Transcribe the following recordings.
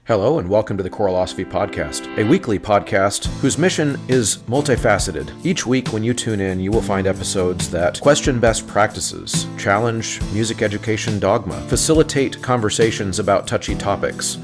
Hello and welcome to the Choirosophy Podcast, a weekly podcast whose mission is multifaceted. Each week when you tune in, you will find episodes that question best practices, challenge music education dogma, facilitate conversations about touchy topics,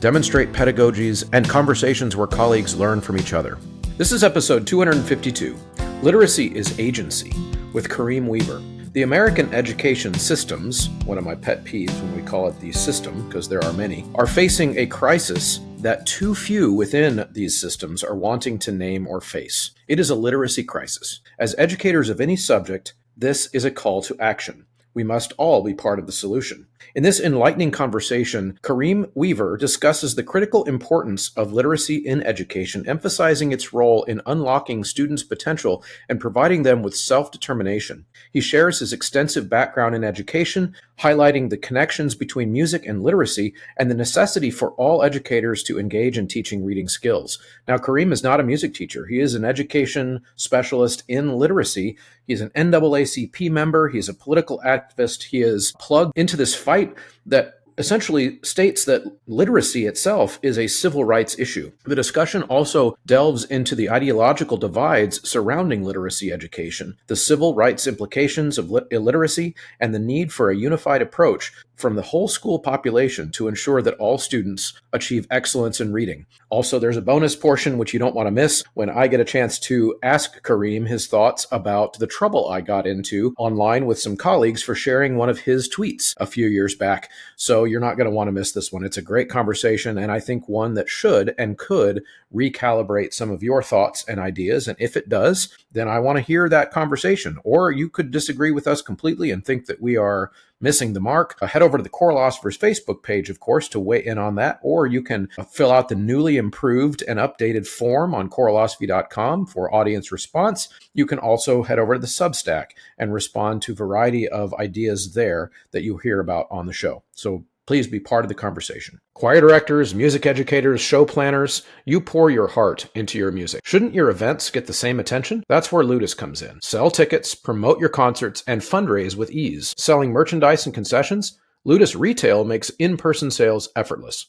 demonstrate pedagogies, and conversations where colleagues learn from each other. This is episode 252, Literacy is Agency, with Kareem Weaver. The American education systems, one of my pet peeves when we call it the system, because there are many, are facing a crisis that too few within these systems are wanting to name or face. It is a literacy crisis. As educators of any subject, this is a call to action. We must all be part of the solution. In this enlightening conversation, Kareem Weaver discusses the critical importance of literacy in education, emphasizing its role in unlocking students' potential and providing them with self-determination. He shares his extensive background in education, highlighting the connections between music and literacy and the necessity for all educators to engage in teaching reading skills. Now, Kareem is not a music teacher. He is an education specialist in literacy. He's an NAACP member. He's a political activist. He is plugged into this fight that essentially states that literacy itself is a civil rights issue. The discussion also delves into the ideological divides surrounding literacy education, the civil rights implications of illiteracy, and the need for a unified approach from the whole school population to ensure that all students achieve excellence in reading. Also, there's a bonus portion which you don't want to miss when I get a chance to ask Kareem his thoughts about the trouble I got into online with some colleagues for sharing one of his tweets a few years back. So you're not going to want to miss this one. It's a great conversation, and I think one that should and could recalibrate some of your thoughts and ideas. And if it does, then I want to hear that conversation. Or you could disagree with us completely and think that we are missing the mark. Head over to the Choirosopher's Facebook page, of course, to weigh in on that, or you can fill out the newly improved and updated form on choirosophy.com for audience response. You can also head over to the Substack and respond to a variety of ideas there that you hear about on the show. So please be part of the conversation. Choir directors, music educators, show planners, you pour your heart into your music. Shouldn't your events get the same attention? That's where Ludus comes in. Sell tickets, promote your concerts, and fundraise with ease. Selling merchandise and concessions? Ludus Retail makes in-person sales effortless.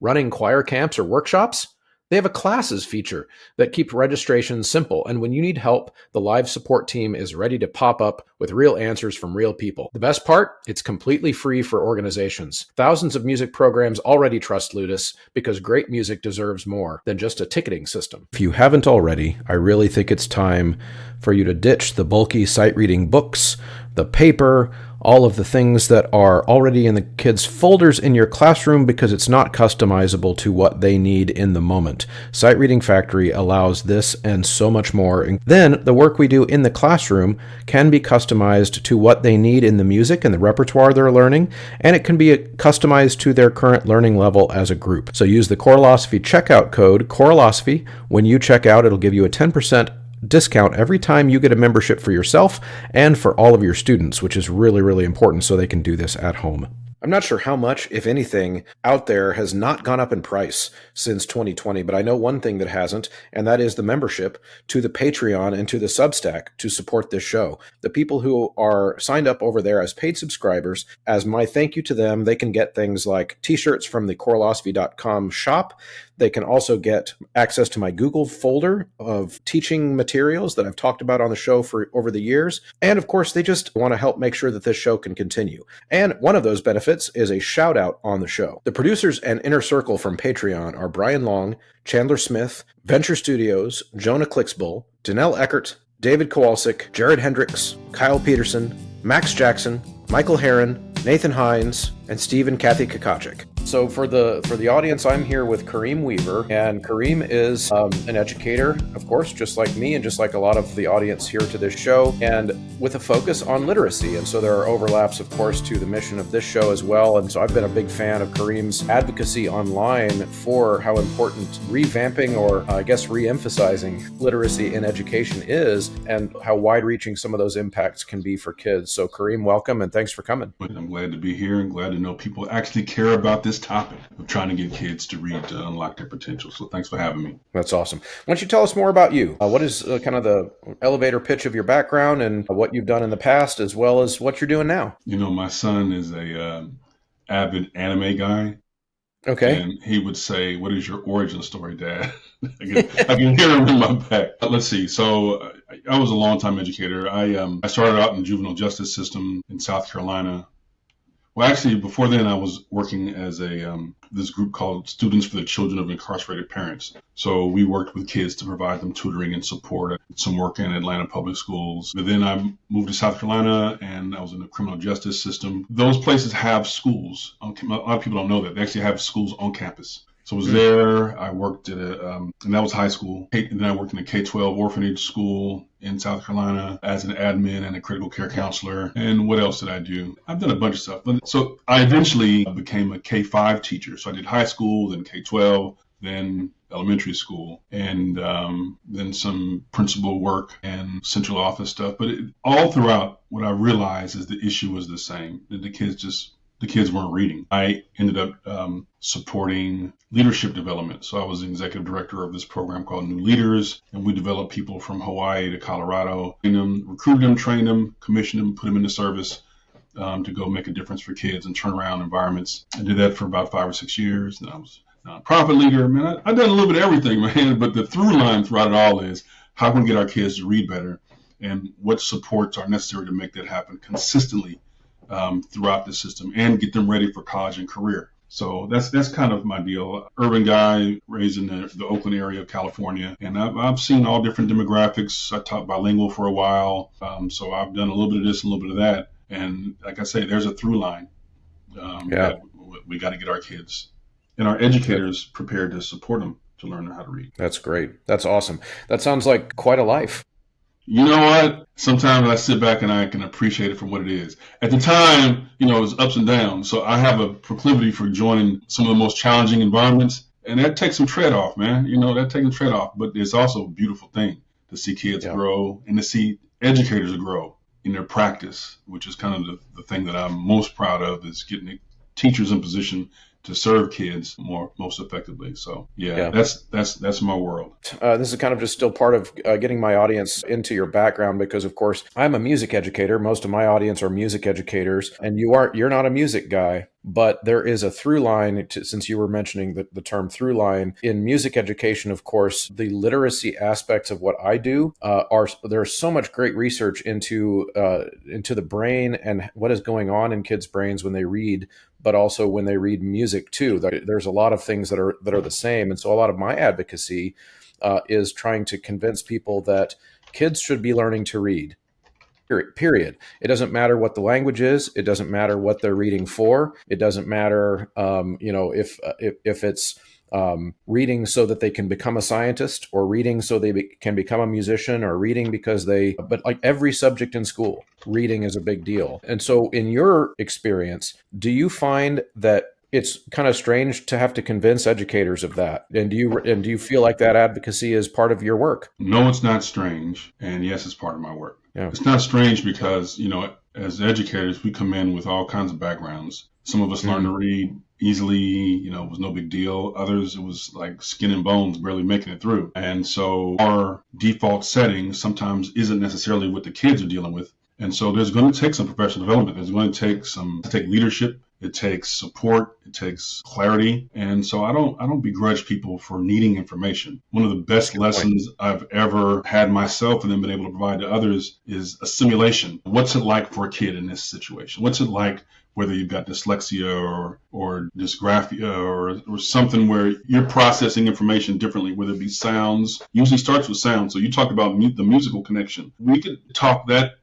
Running choir camps or workshops? They have a classes feature that keeps registration simple, and when you need help, the live support team is ready to pop up with real answers from real people. The best part? It's completely free for organizations. Thousands of music programs already trust Ludus because great music deserves more than just a ticketing system. If you haven't already, I really think it's time for you to ditch the bulky sight reading books, the paper, all of the things that are already in the kids' folders in your classroom because it's not customizable to what they need in the moment. Sight Reading Factory allows this and so much more. And then the work we do in the classroom can be customized to what they need in the music and the repertoire they're learning, and it can be customized to their current learning level as a group. So use the Choirosophy checkout code, Choirosophy. When you check out, it'll give you a 10% discount every time you get a membership for yourself and for all of your students, which is really, really important so they can do this at home. I'm not sure how much, if anything, out there has not gone up in price since 2020, but I know one thing that hasn't, and that is the membership to the Patreon and to the Substack to support this show. The people who are signed up over there as paid subscribers, as my thank you to them, they can get things like t-shirts from the choirosophy.com shop. They can also get access to my Google folder of teaching materials that I've talked about on the show for over the years. And of course, they just want to help make sure that this show can continue. And one of those benefits is a shout out on the show. The producers and inner circle from Patreon are Brian Long, Chandler Smith, Venture Studios, Jonah Clicksbull, Danelle Eckert, David Kowalczyk, Jared Hendricks, Kyle Peterson, Max Jackson, Michael Herron, Nathan Hines, and Steve and Kathy Kakachik. So for the audience, I'm here with Kareem Weaver, and Kareem is an educator, of course, just like me and just like a lot of the audience here to this show, and with a focus on literacy. And so there are overlaps, of course, to the mission of this show as well. And so I've been a big fan of Kareem's advocacy online for how important revamping or I guess re-emphasizing literacy in education is and how wide-reaching some of those impacts can be for kids. So Kareem, welcome and thanks for coming. I'm glad to be here and glad to know people actually care about this topic of trying to get kids to read to unlock their potential. So thanks for having me. That's awesome. Why don't you tell us more about you? What is kind of the elevator pitch of your background and what you've done in the past as well as what you're doing now? You know, my son is a avid anime guy. Okay. And he would say, "What is your origin story, Dad?" I can hear him in my back. Let's see. So I was a longtime educator. I started out in the juvenile justice system in South Carolina. Well, actually, before then, I was working as this group called Students for the Children of Incarcerated Parents. So we worked with kids to provide them tutoring and support. I did some work in Atlanta public schools. But then I moved to South Carolina, and I was in the criminal justice system. Those places have schools. A lot of people don't know that. They actually have schools on campus. So I was there. I worked at and that was high school. And then I worked in a K-12 orphanage school in South Carolina as an admin and a critical care counselor. And what else did I do? I've done a bunch of stuff. So I eventually became a K-5 teacher. So I did high school, then K-12, then elementary school, and then some principal work and central office stuff. But all throughout, what I realized is the issue was the same. That the kids weren't reading. I ended up supporting leadership development. So I was the executive director of this program called New Leaders, and we developed people from Hawaii to Colorado, recruited them, trained them, commissioned them, put them into service to go make a difference for kids and turn around environments. I did that for about 5 or 6 years. And I was a nonprofit leader. Man, I've done a little bit of everything, man. But the through line throughout it all is how can we get our kids to read better, and what supports are necessary to make that happen consistently throughout the system and get them ready for college and career. So that's kind of my deal. Urban guy raised in the Oakland area of California, and I've seen all different demographics. I taught bilingual for a while, so I've done a little bit of this, a little bit of that. And like I say, there's a through line that we got to get our kids and our educators prepared to support them to learn how to read. That's great. That's awesome. That sounds like quite a life. You know what? Sometimes I sit back and I can appreciate it for what it is. At the time, it was ups and downs. So I have a proclivity for joining some of the most challenging environments. And that takes some tread off, man. That takes some tread off. But it's also a beautiful thing to see kids grow and to see educators grow in their practice, which is kind of the thing that I'm most proud of, is getting teachers in position to serve kids most effectively. So that's my world. This is kind of just still part of getting my audience into your background, because of course I'm a music educator. Most of my audience are music educators, and you're not a music guy, but there is a through line since you were mentioning the term through line in music education. Of course, the literacy aspects of what I do there's so much great research into the brain and what is going on in kids' brains when they read, but also when they read music too. There's a lot of things that are the same. And so a lot of my advocacy is trying to convince people that kids should be learning to read. Period. It doesn't matter what the language is. It doesn't matter what they're reading for. It doesn't matter, if it's reading so that they can become a scientist, or reading so they can become a musician, or reading but like every subject in school, reading is a big deal. And so in your experience, do you find that it's kind of strange to have to convince educators of that? And do you feel like that advocacy is part of your work? No, it's not strange. And yes, it's part of my work. Yeah. It's not strange because, as educators, we come in with all kinds of backgrounds. Some of us learn to read easily, it was no big deal. Others, it was like skin and bones, barely making it through. And so our default setting sometimes isn't necessarily what the kids are dealing with. And so there's going to take some professional development. There's going to take leadership. It takes support. It takes clarity. And so I don't begrudge people for needing information. One of the best lessons I've ever had myself and then been able to provide to others is a simulation. What's it like for a kid in this situation? What's it like whether you've got dyslexia or dysgraphia or something where you're processing information differently, whether it be sounds? Usually starts with sound. So you talked about the musical connection. We could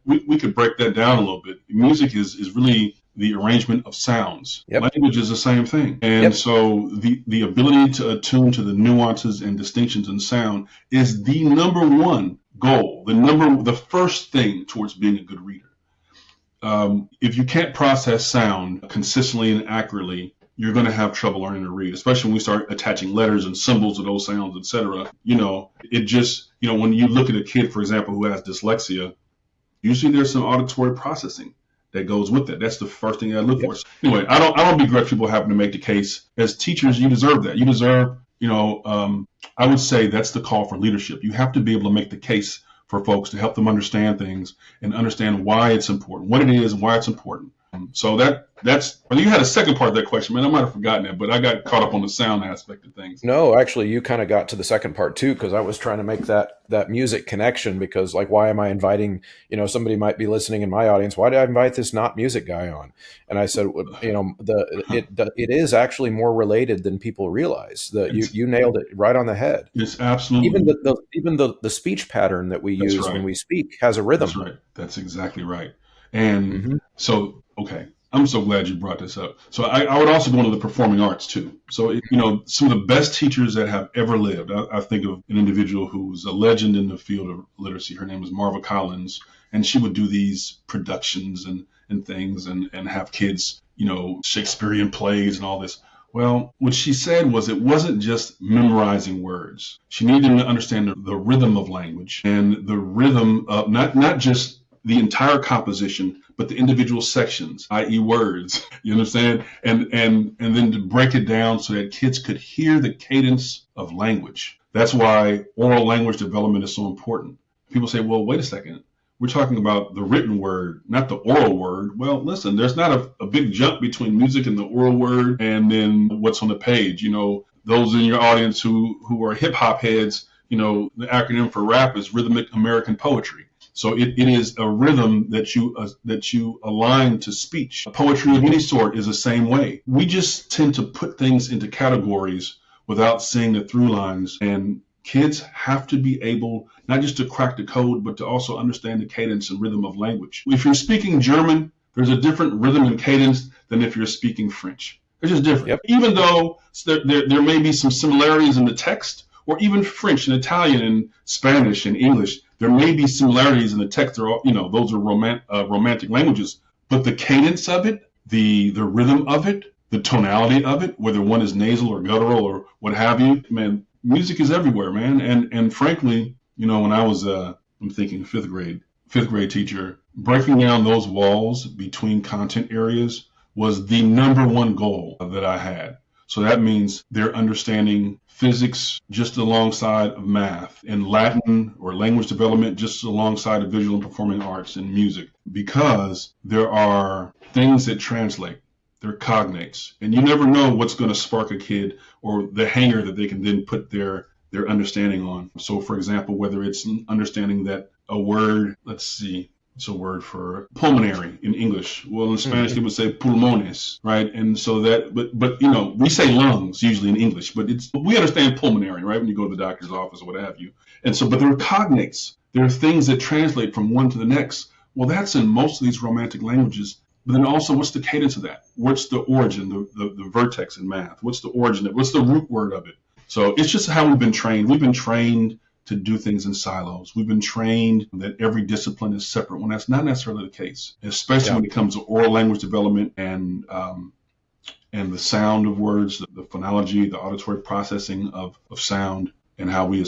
we could break that down a little bit. Music is really the arrangement of sounds. Yep. Language is the same thing. And so the ability to attune to the nuances and distinctions in sound is the number one goal, the first thing towards being a good reader. If you can't process sound consistently and accurately, you're going to have trouble learning to read, especially when we start attaching letters and symbols to those sounds, etc. When you look at a kid, for example, who has dyslexia, usually there's some auditory processing that goes with it. That's the first thing I look for. So anyway, I don't begrudge people having to make the case. As teachers, you deserve that. You deserve, I would say that's the call for leadership. You have to be able to make the case for folks to help them understand things and understand why it's important, what it is and why it's important. So that's well, you had a second part of that question, man. I might have forgotten that, but I got caught up on the sound aspect of things. No, actually, you kind of got to the second part too, because I was trying to make that music connection. Because, like, why am I inviting? Somebody might be listening in my audience. Why did I invite this not music guy on? And I said, it is actually more related than people realize. You nailed it right on the head. It's absolutely Even the speech pattern that we use when we speak has a rhythm. That's right. That's exactly right. And Mm-hmm. so, okay, I'm so glad you brought this up. So I would also go into the performing arts too. So, some of the best teachers that have ever lived, I think of an individual who's a legend in the field of literacy. Her name is Marva Collins, and she would do these productions and things and have kids, Shakespearean plays and all this. Well, what she said was it wasn't just memorizing words. She needed to understand the rhythm of language and the rhythm of not just the entire composition, but the individual sections, i.e. words. You understand? And then to break it down so that kids could hear the cadence of language. That's why oral language development is so important. People say, well, wait a second. We're talking about the written word, not the oral word. Well, listen, there's not a big jump between music and the oral word and then what's on the page. Those in your audience who are hip hop heads, the acronym for rap is rhythmic American poetry. So it is a rhythm that you align to speech. Poetry of any sort is the same way. We just tend to put things into categories without seeing the through lines. And kids have to be able not just to crack the code, but to also understand the cadence and rhythm of language. If you're speaking German, there's a different rhythm and cadence than if you're speaking French. It's just different. Yep. Even though there may be some similarities in the text, or even French and Italian and Spanish and English, there may be similarities in the text. Those are romantic languages, but the cadence of it, the rhythm of it, the tonality of it, whether one is nasal or guttural or what have you, man, music is everywhere, man. And frankly, when I was I'm thinking fifth grade teacher, breaking down those walls between content areas was the number one goal that I had. So that means they're understanding physics just alongside of math, and Latin or language development just alongside of visual and performing arts and music, because there are things that translate. They're cognates, and you never know what's going to spark a kid or the hanger that they can then put their understanding on. So, for example, whether it's understanding that a word, let's see, it's a word for pulmonary in English. Well, in Spanish, they would say pulmones, right? And so that, but we say lungs usually in English, but we understand pulmonary, right? When you go to the doctor's office or what have you. And so, but there are cognates. There are things that translate from one to the next. Well, that's in most of these romantic languages. But then also, what's the cadence of that? What's the origin, the vertex in math? What's the origin of it? What's the root word of it? So it's just how we've been trained. We've been trained to do things in silos. We've been trained that every discipline is separate, when that's not necessarily the case, especially when it comes to oral language development and the sound of words, the phonology, the auditory processing of sound, and how we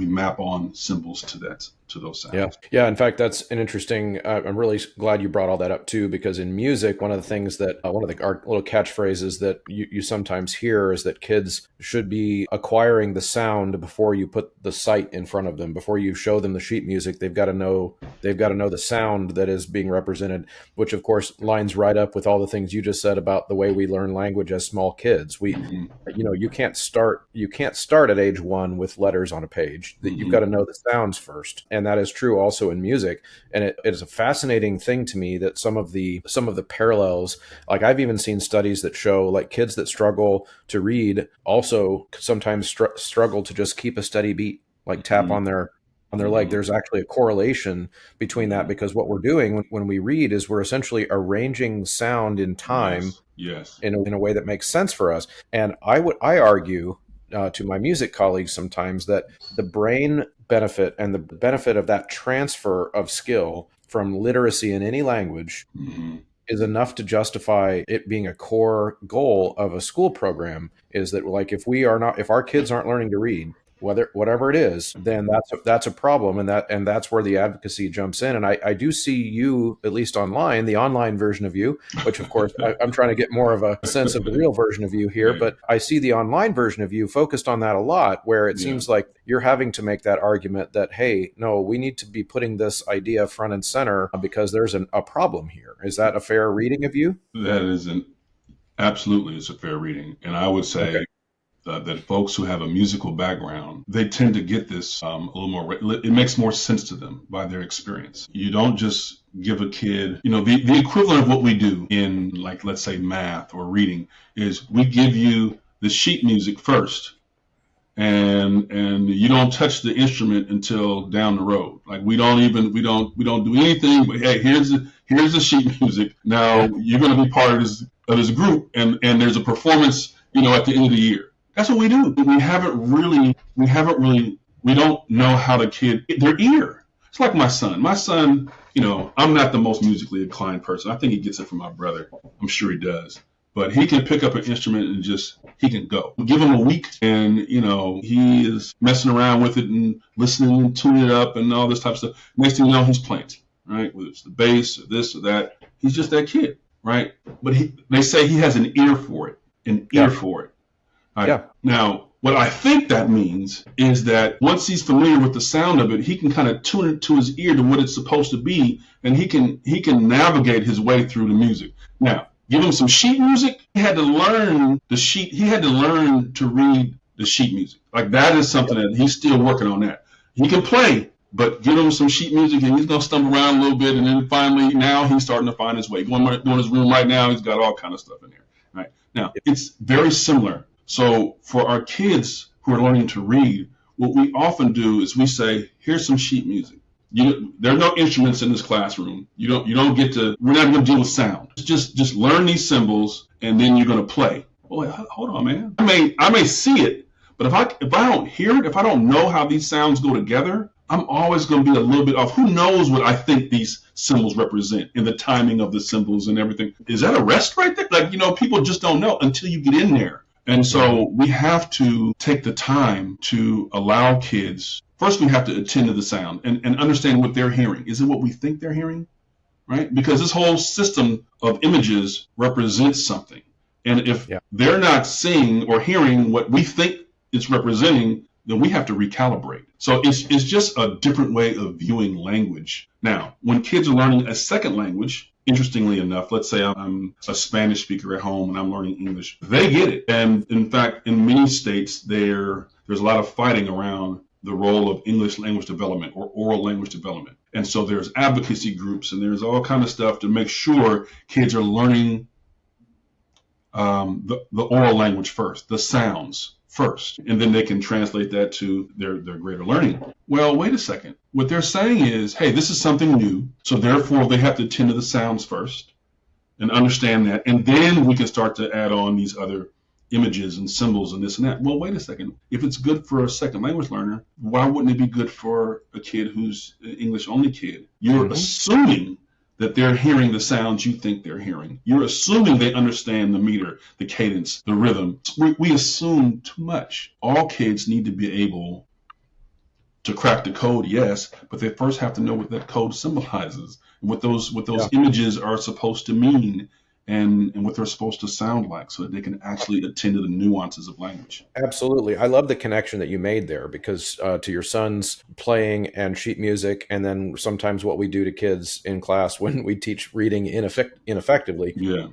map on symbols to those sounds. Yeah. In fact, that's an interesting. I'm really glad you brought all that up too, because in music, one of the things that our little catchphrases that you sometimes hear is that kids should be acquiring the sound before you put the sight in front of them. Before you show them the sheet music, they've got to know the sound that is being represented, which of course lines right up with all the things you just said about the way we learn language as small kids. You can't start at age 1 with letters on a page. That you've got to know the sounds first. And that is true also in music. And it is a fascinating thing to me that some of the parallels, like I've even seen studies that show like kids that struggle to read also sometimes struggle to just keep a steady beat, like tap on their leg. There's actually a correlation between that, because what we're doing when we read is we're essentially arranging sound in time. Yes. In a way that makes sense for us. And I argue to my music colleagues sometimes that the brain benefit and the benefit of that transfer of skill from literacy in any language is enough to justify it being a core goal of a school program. Is that, like, if our kids aren't learning to read, whatever it is, then that's a problem, and that's where the advocacy jumps in. And I do see you, at least online, the online version of you, which of course I'm trying to get more of a sense of the real version of you here, Yeah. but I see the online version of you focused on that a lot, where it seems like you're having to make that argument that, hey, no, we need to be putting this idea front and center because there's a problem here. Is that a fair reading of you? That is absolutely, it's a fair reading. And I would say that folks who have a musical background, they tend to get this a little more, it makes more sense to them by their experience. You don't just give a kid, the equivalent of what we do in, like, let's say math or reading is we give you the sheet music first, and you don't touch the instrument until down the road. Like we don't do anything, but hey, here's the sheet music. Now you're going to be part of this group, and there's a performance, at the end of the year. That's what we do. We don't know how the kid, their ear. It's like my son. I'm not the most musically inclined person. I think he gets it from my brother. I'm sure he does. But he can pick up an instrument and he can go. Give him a week and, he is messing around with it and listening and tuning it up and all this type of stuff. Next thing you know, he's playing, right? Whether it's the bass or this or that. He's just that kid, right? But they say he has an ear for it, Right? Yeah. Now, what I think that means is that once he's familiar with the sound of it, he can kind of tune it to his ear to what it's supposed to be, and he can navigate his way through the music. Now, give him some sheet music. He had to learn the sheet. He had to learn to read the sheet music. Like that is something that he's still working on that. He can play, but give him some sheet music and he's going to stumble around a little bit. And then finally, now he's starting to find his way. Going to his room right now, he's got all kind of stuff in there. Right now, it's very similar. So for our kids who are learning to read, what we often do is we say, here's some sheet music. There are no instruments in this classroom. We're not going to deal with sound. Just learn these symbols and then you're going to play. Boy, hold on, man. I may see it, but if I don't hear it, if I don't know how these sounds go together, I'm always going to be a little bit off. Who knows what I think these symbols represent and the timing of the symbols and everything? Is that a rest right there? Like, people just don't know until you get in there. And so we have to take the time to allow kids. First, we have to attend to the sound and understand what they're hearing. Is it what we think they're hearing? Right? Because this whole system of images represents something. And if they're not seeing or hearing what we think it's representing, then we have to recalibrate. So it's just a different way of viewing language. Now, when kids are learning a second language, interestingly enough, let's say I'm a Spanish speaker at home and I'm learning English, they get it. And in fact, in many states, there's a lot of fighting around the role of English language development or oral language development. And so there's advocacy groups and there's all kind of stuff to make sure kids are learning the oral language first, the sounds first, and then they can translate that to their greater learning. Well, wait a second. What they're saying is, hey, this is something new, so therefore they have to attend to the sounds first and understand that, and then we can start to add on these other images and symbols and this and that. Well, wait a second. If it's good for a second language learner, why wouldn't it be good for a kid who's an English only kid? You're assuming that they're hearing the sounds you think they're hearing. You're assuming they understand the meter, the cadence, the rhythm. We assume too much. All kids need to be able to crack the code, yes, but they first have to know what that code symbolizes, and what those images are supposed to mean, and what they're supposed to sound like, so that they can actually attend to the nuances of language. Absolutely. I love the connection that you made there, because to your son's playing and sheet music, and then sometimes what we do to kids in class when we teach reading ineffectively. Yeah.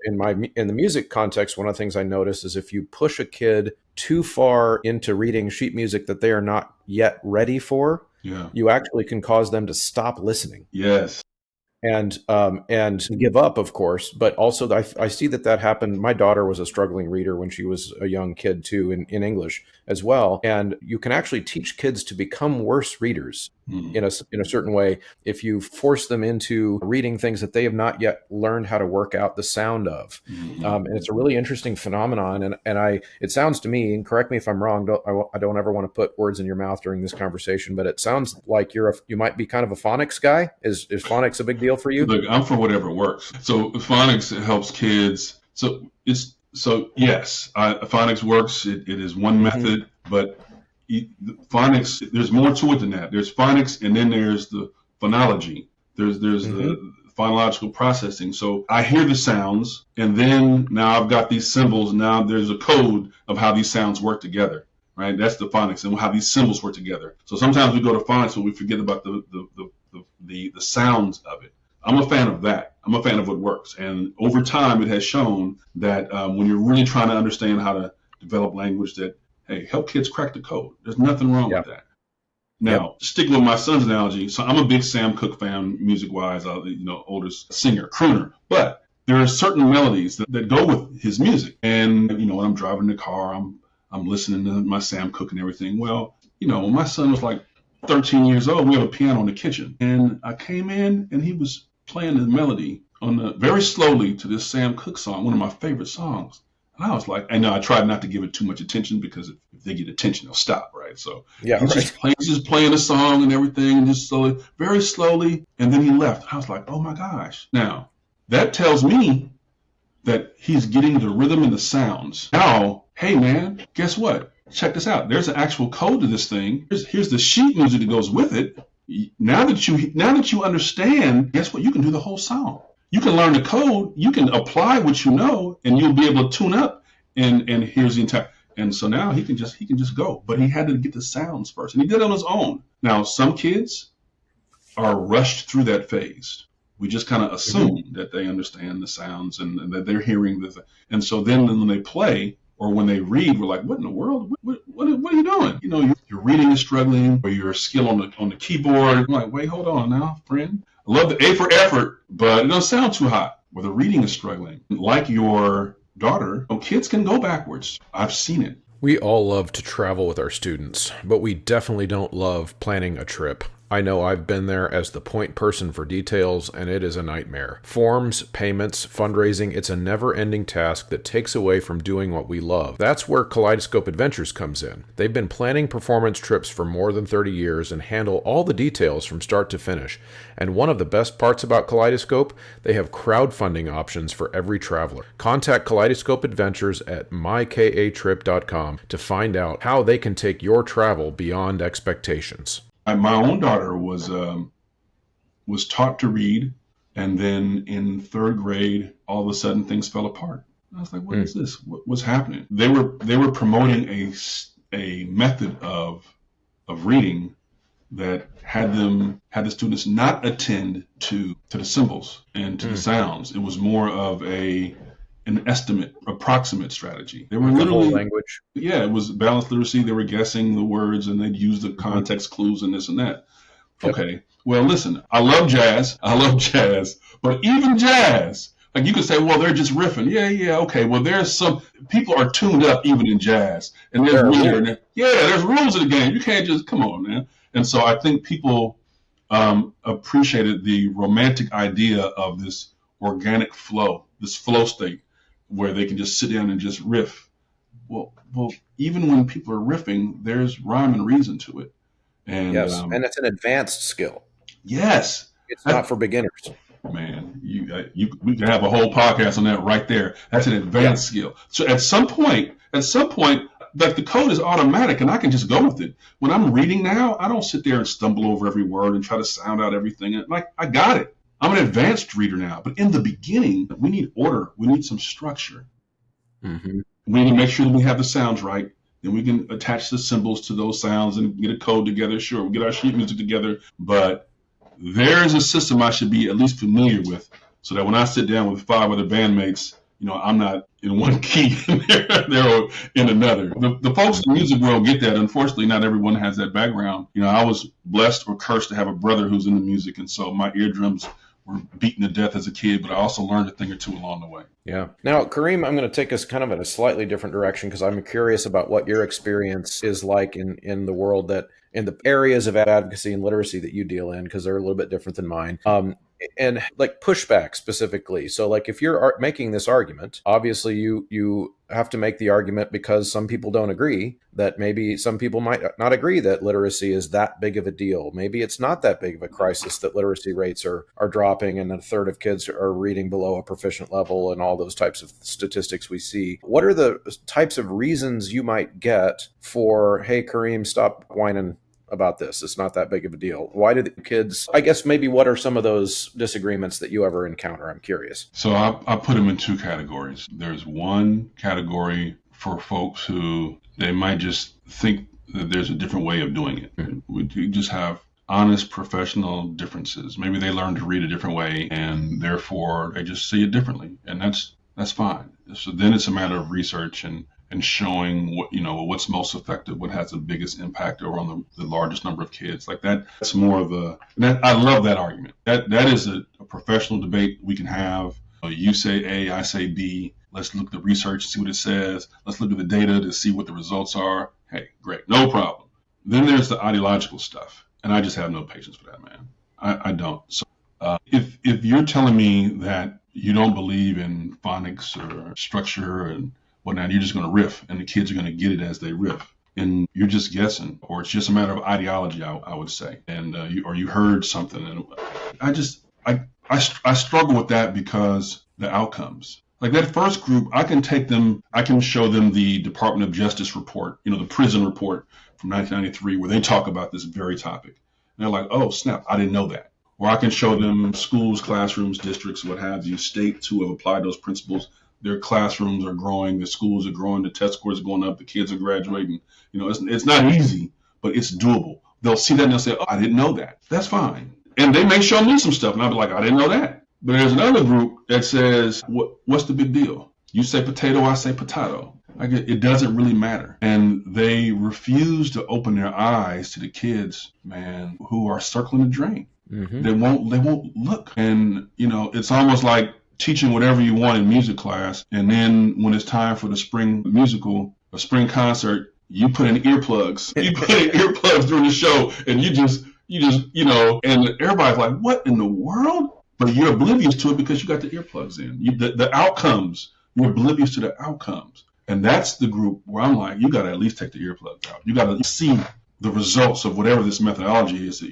In the music context, one of the things I notice is if you push a kid too far into reading sheet music that they are not yet ready for, you actually can cause them to stop listening. Yes. And give up, of course, but also I see that happened. My daughter was a struggling reader when she was a young kid too, in English as well. And you can actually teach kids to become worse readers in a certain way if you force them into reading things that they have not yet learned how to work out the sound of. And it's a really interesting phenomenon. And it sounds to me, and correct me if I'm wrong, I don't ever want to put words in your mouth during this conversation, but it sounds like you might be kind of a phonics guy. Is phonics a big deal for you? Look, I'm for whatever works. So phonics helps kids. So yes, phonics works. It is one method, but phonics, there's more to it than that. There's phonics, and then there's the phonology. There's the phonological processing. So I hear the sounds, and then now I've got these symbols. Now there's a code of how these sounds work together, right? That's the phonics and how these symbols work together. So sometimes we go to phonics, but we forget about the sounds of it. I'm a fan of that. I'm a fan of what works. And over time, it has shown that when you're really trying to understand how to develop language, that, hey, help kids crack the code. There's nothing wrong with that. Now, sticking with my son's analogy, so I'm a big Sam Cooke fan, music-wise, oldest singer, crooner. But there are certain melodies that go with his music. And, when I'm driving the car, I'm listening to my Sam Cooke and everything. Well, when my son was like 13 years old, we had a piano in the kitchen. And I came in, and he was playing the melody very slowly to this Sam Cooke song, one of my favorite songs. And I was like, and I tried not to give it too much attention, because if they get attention, they'll stop, right? So he's just playing the song and everything, and just slowly, very slowly, and then he left. I was like, oh my gosh. Now, that tells me that he's getting the rhythm and the sounds. Now, hey man, guess what? Check this out. There's an actual code to this thing. Here's the sheet music that goes with it. Now that you understand, guess what? You can do the whole song. You can learn the code, you can apply what you know, and you'll be able to tune up. And here's the entire. And so now he can just go. But he had to get the sounds first, and he did it on his own. Now some kids are rushed through that phase. We just kind of assume that they understand the sounds and that they're hearing this. And so then when they play or when they read, we're like, what in the world? What are you doing? Your reading is struggling, or your skill on the keyboard. I'm like, wait, hold on now, friend. I love the A for effort, but it doesn't sound too hot. Where the reading is struggling. Like your daughter, kids can go backwards. I've seen it. We all love to travel with our students, but we definitely don't love planning a trip. I know I've been there as the point person for details, and it is a nightmare. Forms, payments, fundraising, it's a never-ending task that takes away from doing what we love. That's where Kaleidoscope Adventures comes in. They've been planning performance trips for more than 30 years and handle all the details from start to finish. And one of the best parts about Kaleidoscope, they have crowdfunding options for every traveler. Contact Kaleidoscope Adventures at mykatrip.com to find out how they can take your travel beyond expectations. My own daughter was taught to read, and then in third grade, all of a sudden things fell apart. I was like, "What is this? What's happening?" They were promoting a method of reading that had the students not attend to the symbols and to the sounds. It was more of an approximate strategy. They were literally the whole language. Yeah, it was balanced literacy. They were guessing the words, and they'd use the context clues and this and that. Yep. Okay. Well, listen, I love jazz, but even jazz, like you could say, well, they're just riffing. Yeah. Okay. Well, there's some people are tuned up even in jazz, and there's rules of the game. You can't just come on, man. And so I think people appreciated the romantic idea of this organic flow, this flow state, where they can just sit down and just riff. Well, even when people are riffing, there's rhyme and reason to it. And yes, and it's an advanced skill. Yes, it's not for beginners. Man, we can have a whole podcast on that right there. That's an advanced skill. So at some point, like the code is automatic, and I can just go with it. When I'm reading now, I don't sit there and stumble over every word and try to sound out everything. Like, I got it. I'm an advanced reader now, but in the beginning, we need order. We need some structure. Mm-hmm. We need to make sure that we have the sounds right. Then we can attach the symbols to those sounds and get a code together. Sure, we'll get our sheet music together, but there's a system I should be at least familiar with, so that when I sit down with 5 other bandmates, I'm not in one key and they're in another. The folks in the music world get that. Unfortunately, not everyone has that background. I was blessed or cursed to have a brother who's in the music, and so my eardrums were beaten to death as a kid, but I also learned a thing or two along the way. Yeah. Now, Kareem, I'm going to take us kind of in a slightly different direction, because I'm curious about what your experience is like in the world in the areas of advocacy and literacy that you deal in, because they're a little bit different than mine. and like pushback specifically. So like if you're making this argument, obviously you have to make the argument because some people don't agree, that maybe some people might not agree that literacy is that big of a deal. Maybe it's not that big of a crisis that literacy rates are dropping and a third of kids are reading below a proficient level and all those types of statistics we see. What are the types of reasons you might get for, hey, Kareem, stop whining about this? It's not that big of a deal. Why do the kids, I guess maybe what are some of those disagreements that you ever encounter? I'm curious. So I put them in two categories. There's one category for folks who they might just think that there's a different way of doing it. We just have honest professional differences. Maybe they learn to read a different way and therefore they just see it differently. And that's fine. So then it's a matter of research and showing what's most effective, what has the biggest impact over on the largest number of kids. Like that's more of I love that argument. That is a professional debate we can have. You say A, I say B. Let's look at the research, see what it says. Let's look at the data to see what the results are. Hey, great, no problem. Then there's the ideological stuff, and I just have no patience for that, man. I don't. So if you're telling me that you don't believe in phonics or structure and whatnot, you're just going to riff, and the kids are going to get it as they riff, and you're just guessing, or it's just a matter of ideology, I would say, and you heard something, and I struggle with that because the outcomes. Like that first group, I can show them the Department of Justice report, the prison report from 1993, where they talk about this very topic. And they're like, oh, snap, I didn't know that. Or I can show them schools, classrooms, districts, what have you, states who have applied those principles. Their classrooms are growing, the schools are growing, the test scores are going up, the kids are graduating. It's not easy, but it's doable. They'll see that and they'll say, oh, I didn't know that. That's fine. And they may show me some stuff, and I'll be like, I didn't know that. But there's another group that says, what's the big deal? You say potato, I say potato. It doesn't really matter. And they refuse to open their eyes to the kids, man, who are circling the drain. Mm-hmm. They won't look. And, it's almost like teaching whatever you want in music class, and then when it's time for the spring musical or spring concert, you put in earplugs. You put in earplugs during the show, and you just and everybody's like, what in the world? But you're oblivious to it because you got the earplugs in. The outcomes, you're oblivious to the outcomes. And that's the group where I'm like, you got to at least take the earplugs out. You got to see the results of whatever this methodology is that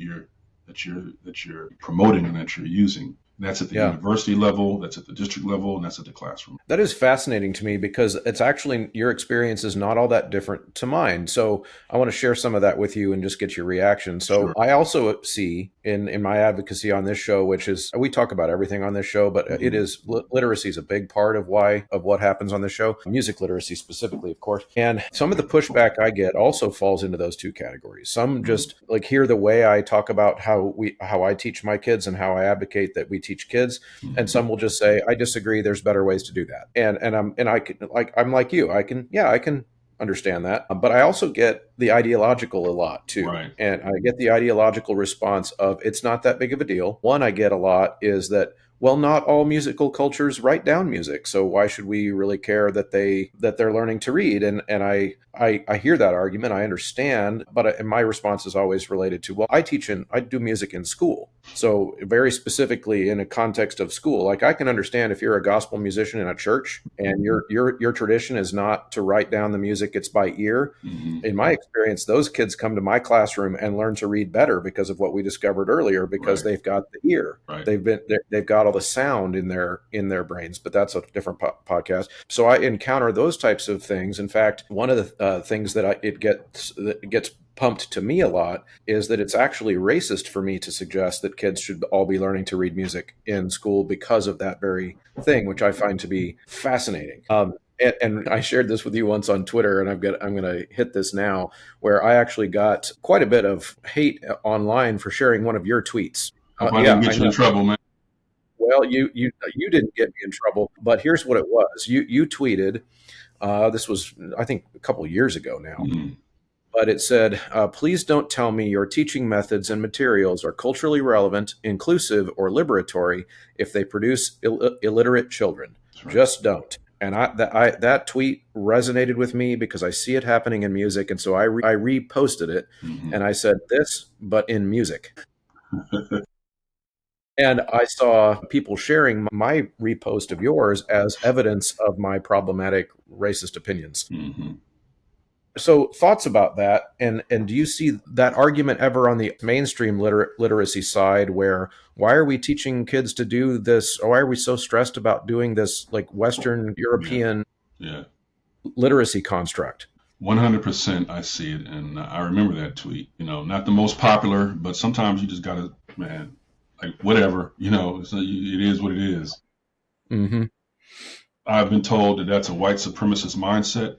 you're promoting and that you're using. That's at the university level, that's at the district level, and that's at the classroom. That is fascinating to me because it's actually, your experience is not all that different to mine. So I want to share some of that with you and just get your reaction. So sure. I also see in my advocacy on this show, which is, we talk about everything on this show, but it is, literacy is a big part of what happens on the show, music literacy specifically, of course. And some of the pushback I get also falls into those two categories. Some just like hear the way I talk about how I teach my kids and how I advocate that we teach kids, and some will just say, I disagree, there's better ways to do that. I'm like you, I can understand that. But I also get the ideological a lot too. Right. And I get the ideological response of, it's not that big of a deal. One I get a lot is that, well, not all musical cultures write down music, so why should we really care that they're learning to read? And I hear that argument, I understand, but my response is always related to, well, I do music in school. So very specifically in a context of school, like I can understand if you're a gospel musician in a church and your tradition is not to write down the music, it's by ear. Mm-hmm. In my experience, those kids come to my classroom and learn to read better because of what we discovered earlier, because they've got the ear. Right. They've got all the sound in their brains, but that's a different podcast. So I encounter those types of things. In fact, one of the things that it gets pumped to me a lot is that it's actually racist for me to suggest that kids should all be learning to read music in school because of that very thing, which I find to be fascinating. And I shared this with you once on Twitter, and I'm going to hit this now, where I actually got quite a bit of hate online for sharing one of your tweets. I didn't get you in trouble, man. Well, you didn't get me in trouble, but here's what it was. You tweeted, this was, I think, a couple of years ago now. Mm-hmm. But it said, please don't tell me your teaching methods and materials are culturally relevant, inclusive, or liberatory if they produce illiterate children. Right. Just don't. And that tweet resonated with me because I see it happening in music. And so I reposted it. Mm-hmm. And I said this, but in music. And I saw people sharing my repost of yours as evidence of my problematic racist opinions. Mm-hmm. So thoughts about that, and do you see that argument ever on the mainstream literacy side, where why are we teaching kids to do this, or why are we so stressed about doing this like Western Yeah. European Yeah. literacy construct? 100% I see it. And I remember that tweet, not the most popular, but sometimes you just gotta, man, like whatever, it is what it is. Mm-hmm. I've been told that that's a white supremacist mindset,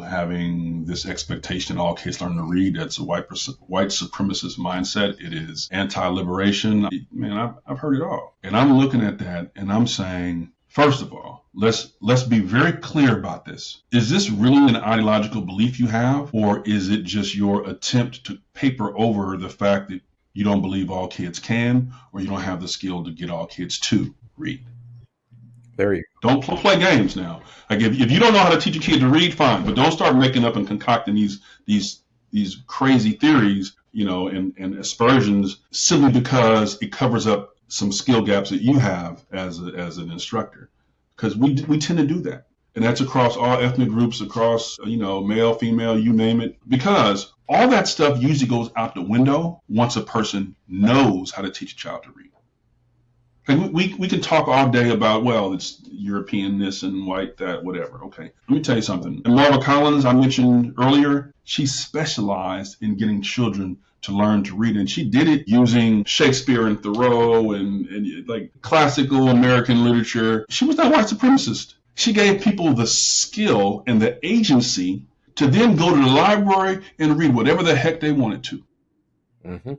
having this expectation all kids learn to read. That's a white supremacist mindset. It is anti-liberation. Man, I've heard it all. And I'm looking at that and I'm saying, first of all, let's be very clear about this. Is this really an ideological belief you have, or is it just your attempt to paper over the fact that you don't believe all kids can, or you don't have the skill to get all kids to read? There you go. Don't play games now. Like if you don't know how to teach a kid to read, fine, but don't start making up and concocting these crazy theories, and aspersions simply because it covers up some skill gaps that you have as an instructor. Because we tend to do that, and that's across all ethnic groups, across male, female, you name it. Because all that stuff usually goes out the window once a person knows how to teach a child to read. And we can talk all day about, well, it's European this and white that, whatever. Okay, let me tell you something. And Marva Collins, I mentioned earlier, she specialized in getting children to learn to read, and she did it using Shakespeare and Thoreau and like classical American literature. She was not white supremacist. She gave people the skill and the agency to then go to the library and read whatever the heck they wanted to. Mm-hmm.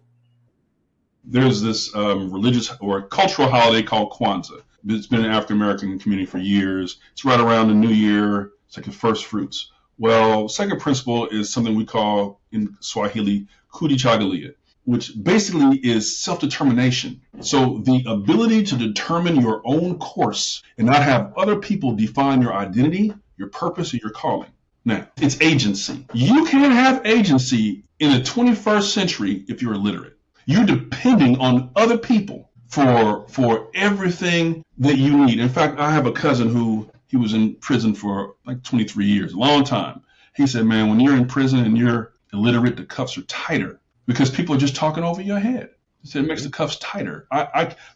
There's this religious or cultural holiday called Kwanzaa. It's been in the African American community for years. It's right around the New Year. It's like the first fruits. Well, second principle is something we call in Swahili kujichagulia, which basically is self-determination. So the ability to determine your own course and not have other people define your identity, your purpose, or your calling. Now, it's agency. You can't have agency in the 21st century if you're illiterate. You're depending on other people for everything that you need. In fact, I have a cousin who he was in prison for like 23 years, a long time. He said, man, when you're in prison and you're illiterate, the cuffs are tighter because people are just talking over your head. He said it makes the cuffs tighter.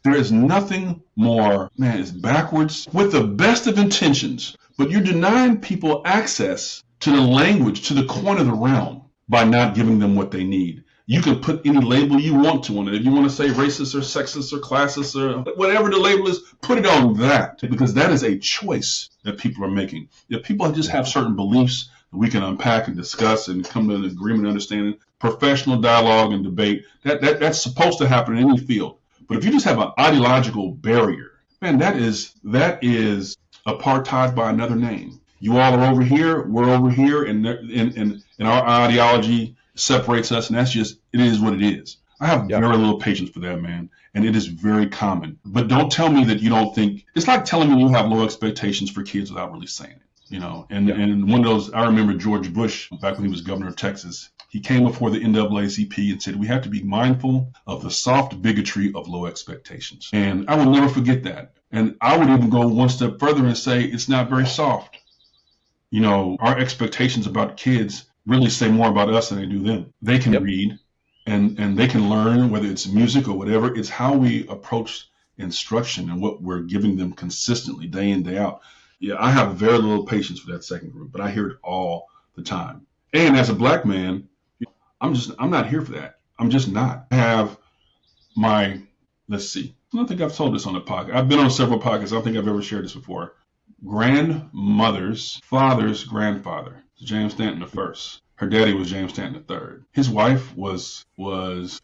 There is nothing more, man, it's backwards with the best of intentions, but you're denying people access to the language, to the coin of the realm by not giving them what they need. You can put any label you want to on it. If you want to say racist or sexist or classist or whatever the label is, put it on that, because that is a choice that people are making. If people just have certain beliefs that we can unpack and discuss and come to an agreement, understanding, professional dialogue and debate, that's supposed to happen in any field. But if you just have an ideological barrier, man, that is apartheid by another name. You all are over here, we're over here, and our ideology separates us, and it is what it is. I have very little patience for that, man, and it is very common. But don't tell me that you don't think, it's like telling me you have low expectations for kids without really saying it, And one of those, I remember George Bush, back when he was governor of Texas, he came before the NAACP and said, we have to be mindful of the soft bigotry of low expectations. And I will never forget that. And I would even go one step further and say it's not very soft. Our expectations about kids really say more about us than they do them. They can read and they can learn, whether it's music or whatever. It's how we approach instruction and what we're giving them consistently, day in, day out. Yeah, I have very little patience for that second group, but I hear it all the time. And as a black man, I'm not here for that. I'm just not. I have let's see. I don't think I've told this on the podcast. I've been on several podcasts. I don't think I've ever shared this before. Grandmother's father's grandfather, James Stanton I. Her daddy was James Stanton III. His wife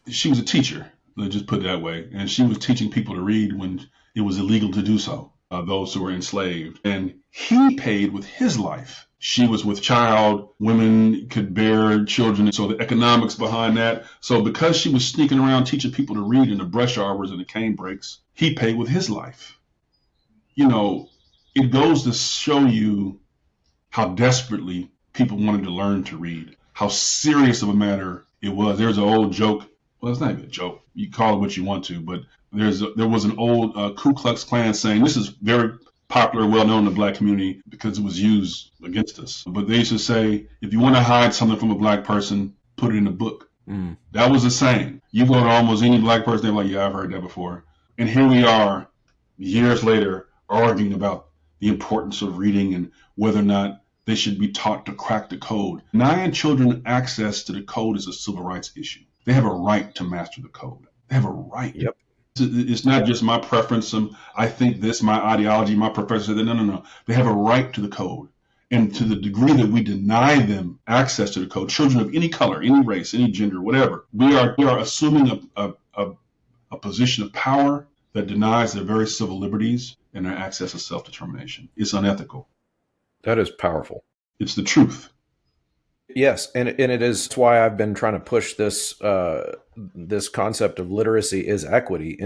she was a teacher, let's just put it that way, and she was teaching people to read when it was illegal to do so, those who were enslaved. And he paid with his life. She was with child, women could bear children, so the economics behind that. So because she was sneaking around teaching people to read in the brush arbors and the cane breaks, he paid with his life. It goes to show you how desperately people wanted to learn to read, how serious of a matter it was. There's an old joke. Well, it's not even a joke. You call it what you want to, but There was an old Ku Klux Klan saying, this is very popular, well known in the black community because it was used against us. But they used to say, if you want to hide something from a black person, put it in a book. That was the saying. You go to almost any black person, they're like, yeah, I've heard that before. And here we are, years later, arguing about the importance of reading and whether or not they should be taught to crack the code. Denying children access to the code is a civil rights issue. They have a right to master the code. They have a right. Yep. It's not just my preference. I think this, my ideology, my professor said that. No. They have a right to the code. And to the degree that we deny them access to the code, children of any color, any race, any gender, whatever, we are assuming a position of power that denies their very civil liberties and their access to self-determination. It's unethical. That is powerful. It's the truth. Yes, and it is why I've been trying to push this this concept of literacy is equity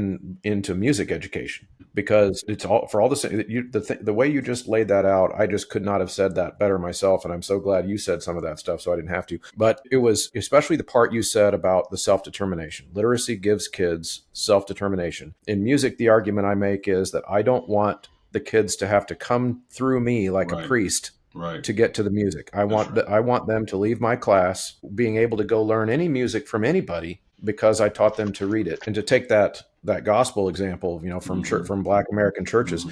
into music education, because it's all for all the same. The way you just laid that out, I just could not have said that better myself, and I'm so glad you said some of that stuff so I didn't have to. But it was especially the part you said about the self-determination. Literacy gives kids self-determination. In music, the argument I make is that I don't want the kids to have to come through me like a priest. Right. To get to the music. I want them to leave my class being able to go learn any music from anybody because I taught them to read it. And to take that gospel example, from from Black American churches,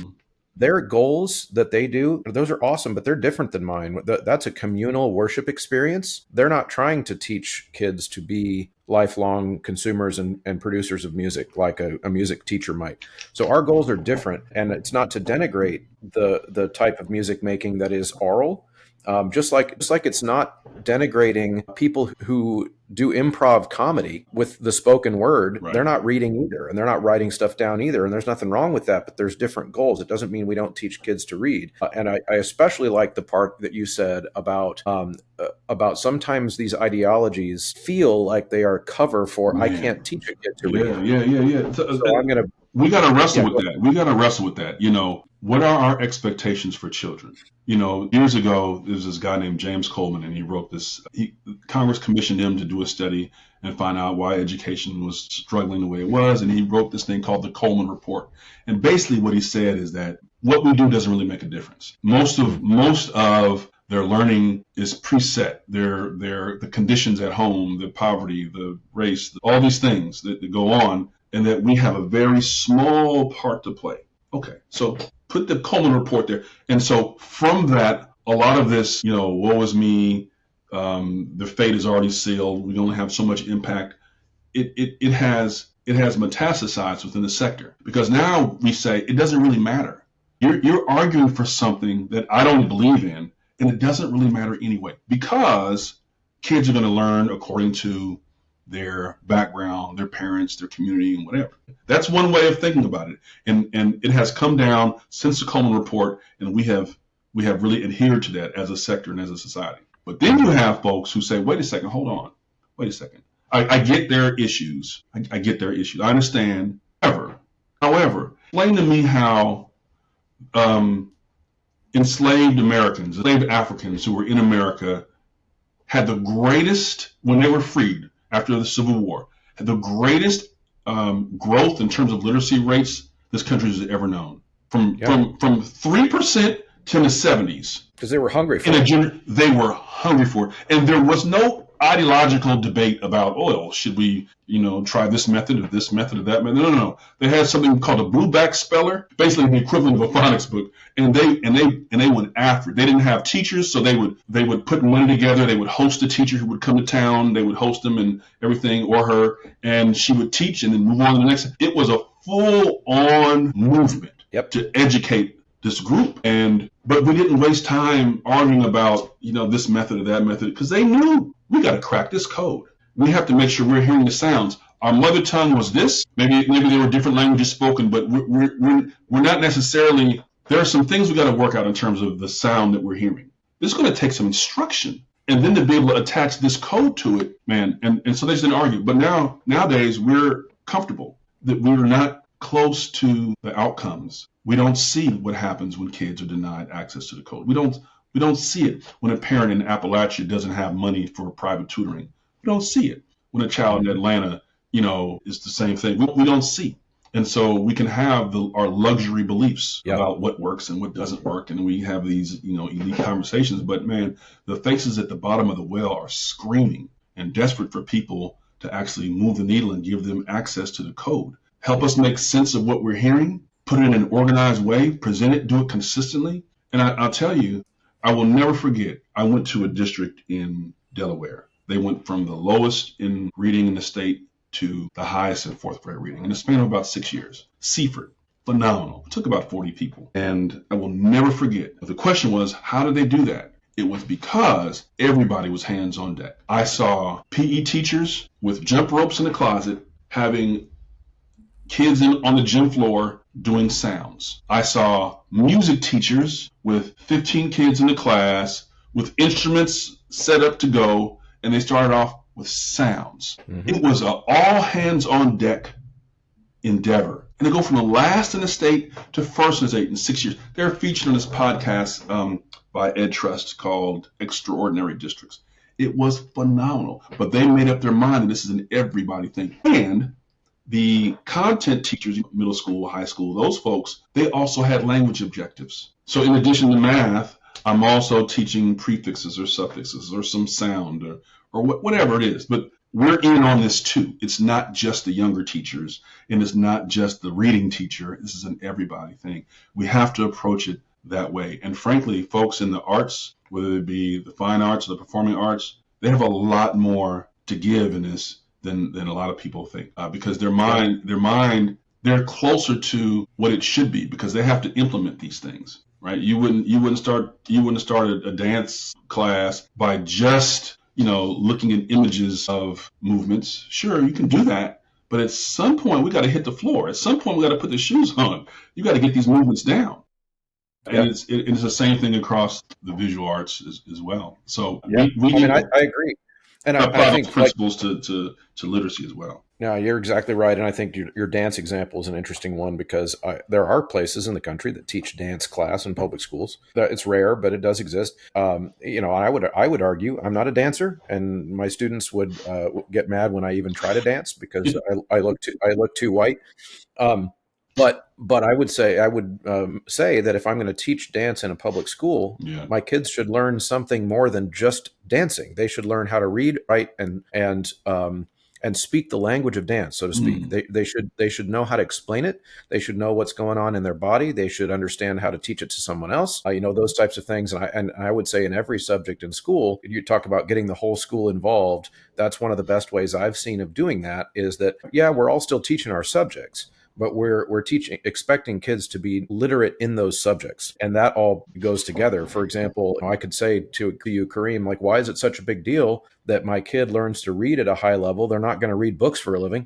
their goals that they do, those are awesome, but they're different than mine. That's a communal worship experience. They're not trying to teach kids to be lifelong consumers and producers of music like a music teacher might. So our goals are different, and it's not to denigrate the type of music making that is oral. Just like it's not denigrating people who do improv comedy with the spoken word. Right. They're not reading either, and they're not writing stuff down either. And there's nothing wrong with that, but there's different goals. It doesn't mean we don't teach kids to read. And I especially like the part that you said about sometimes these ideologies feel like they are cover for, I can't teach a kid to read. Yeah. So we got to wrestle with that. We got to wrestle with that. What are our expectations for children? Years ago, there was this guy named James Coleman, and he wrote this. Congress commissioned him to do a study and find out why education was struggling the way it was, and he wrote this thing called the Coleman Report. And basically, what he said is that what we do doesn't really make a difference. Most of their learning is preset. The conditions at home, the poverty, the race, all these things that go on, and that we have a very small part to play. Okay, so put the Coleman Report there. And so from that, a lot of this, woe is me, the fate is already sealed, we don't have so much impact. It has metastasized within the sector, because now we say it doesn't really matter. You're arguing for something that I don't believe in, and it doesn't really matter anyway, because kids are going to learn according to their background, their parents, their community, and whatever. That's one way of thinking about it. And it has come down since the Coleman Report, and we have really adhered to that as a sector and as a society. But then you have folks who say, wait a second, hold on. Wait a second. I get their issues. I get their issues. I understand. However, explain to me how enslaved Americans, enslaved Africans who were in America had the greatest, when they were freed, after the Civil War, had the greatest growth in terms of literacy rates this country has ever known. From 3% to the 70s. Because they were hungry for it. They were hungry for it. And there was no ideological debate about, should we, try this method or this method or that method? No. They had something called a blueback speller, basically the equivalent of a phonics book, and they went after it. They didn't have teachers, so they would put money together. They would host a teacher who would come to town. They would host him and everything, or her, and she would teach and then move on to the next. It was a full-on movement to educate this group, but we didn't waste time arguing about this method or that method, because they knew we got to crack this code. We have to make sure we're hearing the sounds. Our mother tongue was this. Maybe there were different languages spoken, but we're not necessarily. There are some things we got to work out in terms of the sound that we're hearing. It's going to take some instruction, and then to be able to attach this code to it, man. And so they just didn't argue. But nowadays we're comfortable that we're not close to the outcomes. We don't see what happens when kids are denied access to the code. We don't see it when a parent in Appalachia doesn't have money for private tutoring. We don't see it when a child in Atlanta, is the same thing. We don't see. And so we can have our luxury beliefs Yep. about what works and what doesn't work. And we have these, elite conversations. But man, the faces at the bottom of the well are screaming and desperate for people to actually move the needle and give them access to the code. Help us make sense of what we're hearing, put it in an organized way, present it, do it consistently. And I'll tell you, I will never forget, I went to a district in Delaware. They went from the lowest in reading in the state to the highest in fourth grade reading in a span of about 6 years. Seaford, phenomenal. It took about 40 people. And I will never forget, the question was, how did they do that? It was because everybody was hands on deck. I saw PE teachers with jump ropes in the closet having kids on the gym floor doing sounds. I saw music teachers with 15 kids in the class with instruments set up to go, and they started off with sounds. Mm-hmm. It was an all hands on deck endeavor. And they go from the last in the state to first in the state in 6 years. They're featured on this podcast by Ed Trust called Extraordinary Districts. It was phenomenal. But they made up their mind that this is an everybody thing. And the content teachers, middle school, high school, those folks, they also had language objectives. So in addition to math, I'm also teaching prefixes or suffixes or some sound or whatever it is. But we're in on this too. It's not just the younger teachers, and it's not just the reading teacher. This is an everybody thing. We have to approach it that way. And frankly, folks in the arts, whether it be the fine arts or the performing arts, they have a lot more to give in this than a lot of people think, because their mind, they're closer to what it should be because they have to implement these things, right? You wouldn't start a dance class by just, looking at images of movements. Sure, you can do that, but at some point we got to hit the floor. At some point we got to put the shoes on. You got to get these movements down. And it's the same thing across the visual arts as well. So I agree. And I think principles to literacy as well. Yeah, you're exactly right. And I think your dance example is an interesting one because there are places in the country that teach dance class in public schools. It's rare, but it does exist. I would argue I'm not a dancer, and my students would get mad when I even try to dance because I look too white. But I would say that if I'm going to teach dance in a public school, my kids should learn something more than just dancing. They should learn how to read, write, and speak the language of dance, so to speak. They should know how to explain it. They should know what's going on in their body. They should understand how to teach it to someone else. Those types of things. And I would say in every subject in school, you talk about getting the whole school involved. That's one of the best ways I've seen of doing that. Is that we're all still teaching our subjects, but we're expecting kids to be literate in those subjects. And that all goes together. For example, I could say to you, Kareem, like, why is it such a big deal that my kid learns to read at a high level? They're not going to read books for a living.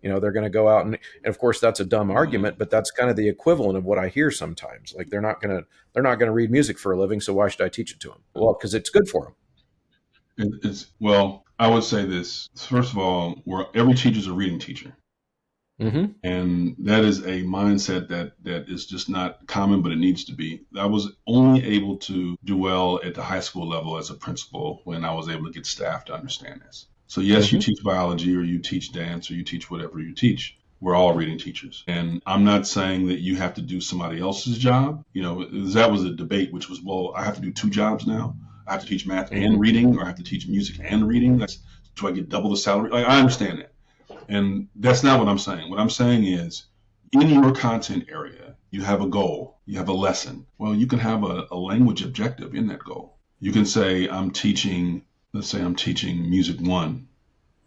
They're going to go out and of course that's a dumb argument, but that's kind of the equivalent of what I hear sometimes. Like they're not going to read music for a living. So why should I teach it to them? Well, because it's good for them. I would say this. First of all, every teacher is a reading teacher. Mm-hmm. And that is a mindset that is just not common, but it needs to be. I was only able to do well at the high school level as a principal when I was able to get staff to understand this. So yes, you teach biology or you teach dance or you teach whatever you teach. We're all reading teachers. And I'm not saying that you have to do somebody else's job. That was a debate, which was, well, I have to do 2 jobs now. I have to teach math and reading, or I have to teach music and reading. Do I get double the salary? I understand that. And that's not what I'm saying. What I'm saying is, in your content area, you have a goal, you have a lesson. Well, you can have a language objective in that goal. You can say, let's say I'm teaching music 1,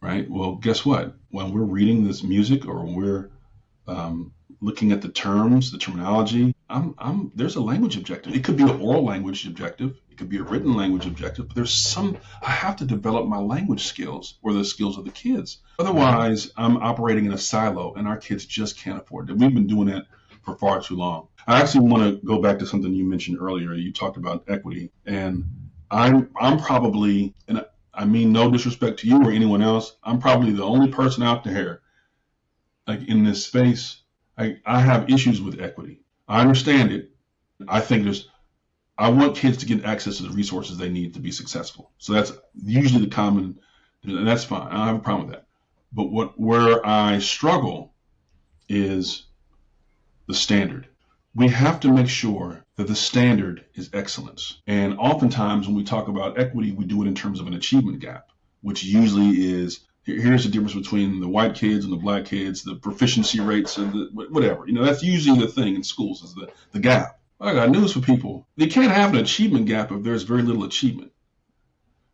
right? Well, guess what? When we're reading this music or when we're looking at the terms, the terminology, there's a language objective. It could be an oral language objective. It could be a written language objective, but I have to develop my language skills or the skills of the kids. Otherwise, I'm operating in a silo and our kids just can't afford it. We've been doing that for far too long. I actually want to go back to something you mentioned earlier. You talked about equity, and I'm probably, and I mean no disrespect to you or anyone else, I'm probably the only person out there like in this space. I have issues with equity. I understand it. I want kids to get access to the resources they need to be successful. So that's usually the common, and that's fine. I don't have a problem with that. But where I struggle is the standard. We have to make sure that the standard is excellence. And oftentimes when we talk about equity, we do it in terms of an achievement gap, which usually is, here's the difference between the white kids and the black kids, the proficiency rates and the whatever. That's usually the thing in schools is the gap. I got news for people. They can't have an achievement gap if there's very little achievement.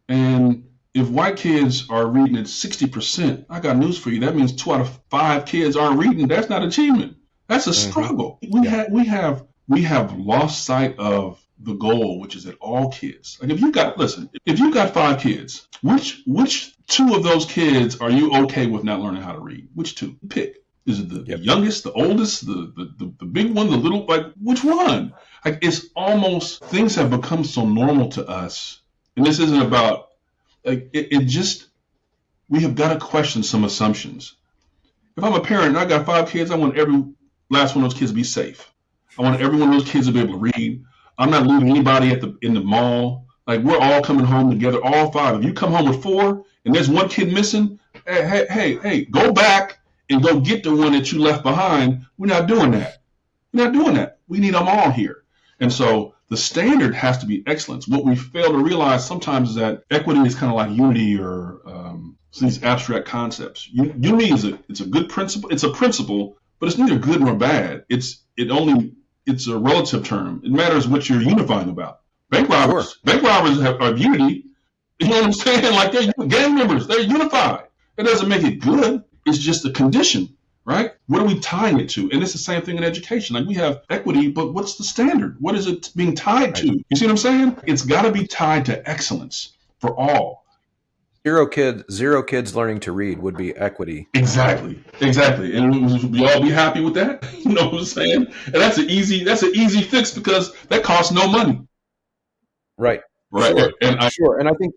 And if white kids are reading at 60%, I got news for you. That means 2 out of 5 kids aren't reading. That's not achievement. That's a struggle. We have lost sight of the goal, which is that all kids. Like if you got 5 kids, which 2 of those kids are you okay with not learning how to read? Which 2? Pick. Is it the youngest, the oldest, the big one, the little, like which one? Like it's almost, things have become so normal to us. And this isn't about, like we have got to question some assumptions. If I'm a parent and I got 5 kids, I want every last one of those kids to be safe. I want every one of those kids to be able to read. I'm not leaving anybody in the mall. Like we're all coming home together, all 5. If you come home with 4 and there's one kid missing, hey, go back and go get the one that you left behind. We're not doing that. We need them all here. And so the standard has to be excellence. What we fail to realize sometimes is that equity is kind of like unity or these abstract concepts. Unity it's a good principle. It's a principle, but it's neither good nor bad. It's a relative term. It matters what you're unifying about. Bank robbers have unity. You know what I'm saying? Like they're gang members. They're unified. It doesn't make it good. It's just a condition, right? What are we tying it to? And it's the same thing in education. Like we have equity, but what's the standard? What is it being tied to? You see what I'm saying? It's got to be tied to excellence for all. Zero kids learning to read would be equity. Exactly. And we all be happy with that. You know what I'm saying? And that's an easy fix because that costs no money. Right. Sure. And I think,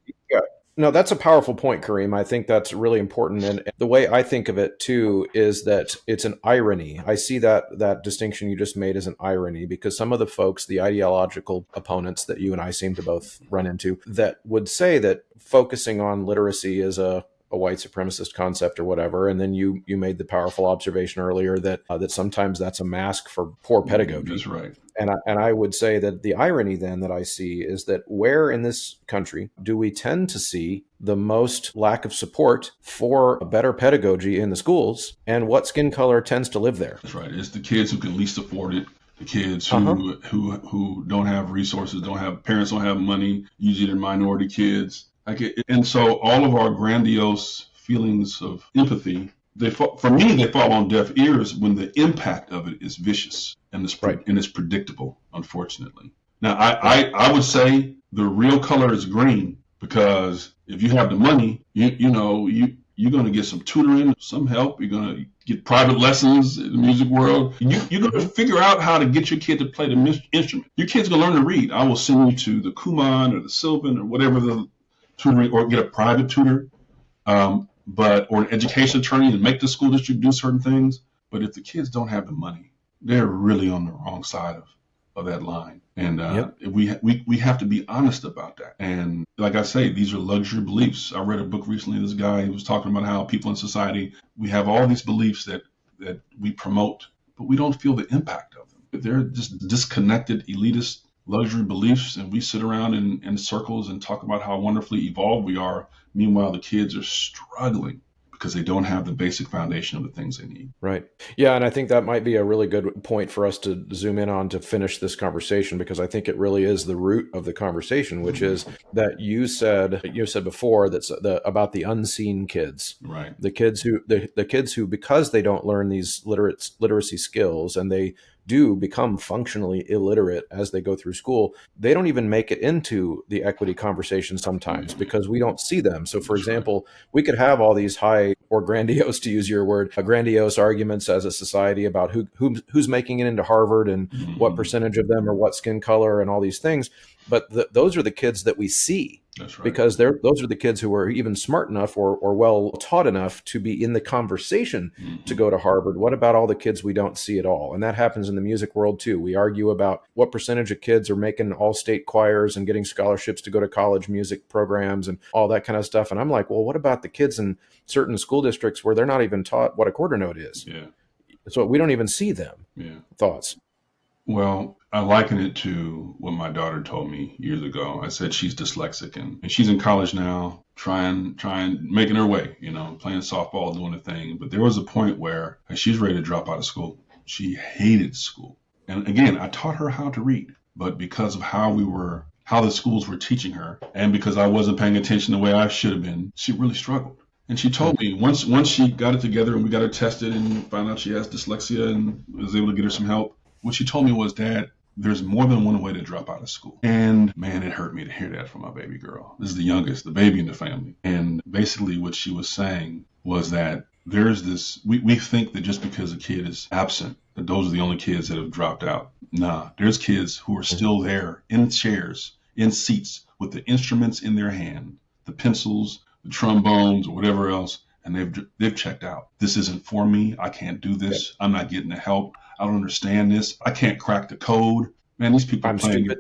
no, that's a powerful point, Kareem. I think that's really important. And the way I think of it too is that it's an irony. I see that distinction you just made as an irony because some of the folks, the ideological opponents that you and I seem to both run into, that would say that focusing on literacy is a white supremacist concept or whatever. And then you made the powerful observation earlier that sometimes that's a mask for poor pedagogy. That's right. And I would say that the irony then that I see is that where in this country do we tend to see the most lack of support for better pedagogy in the schools, and what skin color tends to live there? That's right. It's the kids who can least afford it. The kids who don't have resources, parents don't have money. Usually they're minority kids. And so all of our grandiose feelings of empathy, they fall on deaf ears when the impact of it is vicious and it's predictable, unfortunately. Now, I would say the real color is green because if you have the money, you're going to get some tutoring, some help. You're going to get private lessons in the music world. You're going to figure out how to get your kid to play the instrument. Your kid's going to learn to read. I will send you to the Kumon or the Sylvan or whatever the tutoring, or get a private tutor, or an education attorney to make the school district do certain things. But if the kids don't have the money, they're really on the wrong side of that line. And we have to be honest about that. And like I say, these are luxury beliefs. I read a book recently, this guy, he was talking about how people in society, we have all these beliefs that we promote, but we don't feel the impact of them. They're just disconnected, elitist luxury beliefs, and we sit around in circles and talk about how wonderfully evolved we are. Meanwhile, the kids are struggling because they don't have the basic foundation of the things they need. Right. Yeah, and I think that might be a really good point for us to zoom in on to finish this conversation, because I think it really is the root of the conversation, which is that you said before that's about the unseen kids. Right. The kids who because they don't learn these literacy skills and they do become functionally illiterate as they go through school, they don't even make it into the equity conversation sometimes because we don't see them. So for example, we could have all these high or grandiose, to use your word, grandiose arguments as a society about who's making it into Harvard and what percentage of them are what skin color and all these things. But those are the kids that we see. That's right. Because those are the kids who are even smart enough or well taught enough to be in the conversation to go to Harvard. What about all the kids we don't see at all? And that happens in the music world too. We argue about what percentage of kids are making all-state choirs and getting scholarships to go to college music programs and all that kind of stuff. And I'm like, well, what about the kids in certain school districts where they're not even taught what a quarter note is? Yeah. So we don't even see them. Yeah. Thoughts? Well, I liken it to what my daughter told me years ago. I said she's dyslexic and she's in college now, trying, making her way, playing softball, doing the thing. But there was a point where she's ready to drop out of school. She hated school. And again, I taught her how to read, but because of how the schools were teaching her, and because I wasn't paying attention the way I should have been, she really struggled. And she told me once she got it together and we got her tested and found out she has dyslexia and was able to get her some help, what she told me was, Dad, there's more than one way to drop out of school. And man, it hurt me to hear that from my baby girl. This is the youngest, the baby in the family. And basically what she was saying was that there's this, we think that just because a kid is absent, that those are the only kids that have dropped out. Nah, there's kids who are still there in chairs, in seats, with the instruments in their hand, the pencils, the trombones, or whatever else, and they've checked out. This isn't for me. I can't do this. I'm not getting the help. I don't understand this. I can't crack the code. Man, these people are playing. Stupid.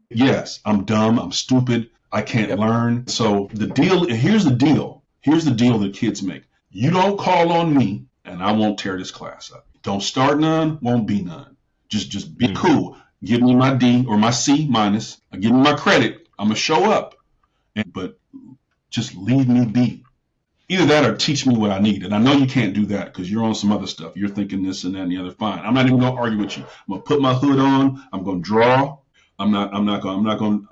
Yes, I'm dumb. I'm stupid. I can't learn. So here's the deal. Here's the deal that kids make. You don't call on me and I won't tear this class up. Don't start none, won't be none. Just be cool. Give me my D or my C minus. Give me my credit. I'm going to show up. But just leave me be. Either that or teach me what I need. And I know you can't do that because you're on some other stuff. You're thinking this and that and the other. Fine. I'm not even going to argue with you. I'm going to put my hood on. I'm going to draw. I'm not going,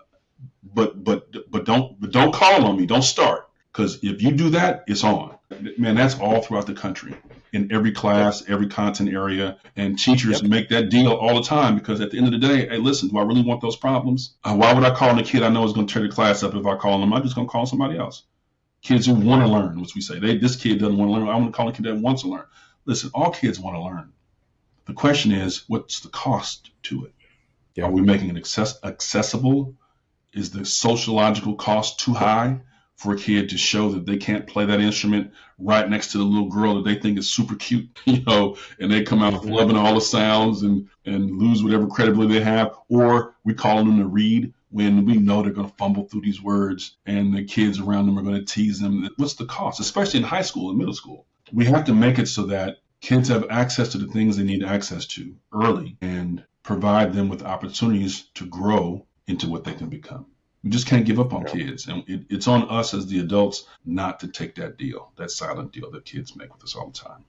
but don't call on me. Don't start. Because if you do that, it's on. Man, that's all throughout the country, in every class, every content area. And teachers make that deal all the time because at the end of the day, hey, listen, do I really want those problems? Why would I call on a kid I know is going to tear the class up if I call them? I'm just going to call somebody else. Kids who want to learn, which we say, this kid doesn't want to learn. I want to call a kid that wants to learn. Listen, all kids want to learn. The question is, what's the cost to it? Yeah. Are we making it accessible? Is the sociological cost too high for a kid to show that they can't play that instrument right next to the little girl that they think is super cute, and they come out loving all the sounds and lose whatever credibility they have? Or we call them to read when we know they're going to fumble through these words and the kids around them are going to tease them. What's the cost, especially in high school and middle school? We have to make it so that kids have access to the things they need access to early and provide them with opportunities to grow into what they can become. We just can't give up on kids. And it's on us as the adults not to take that deal, that silent deal that kids make with us all the time.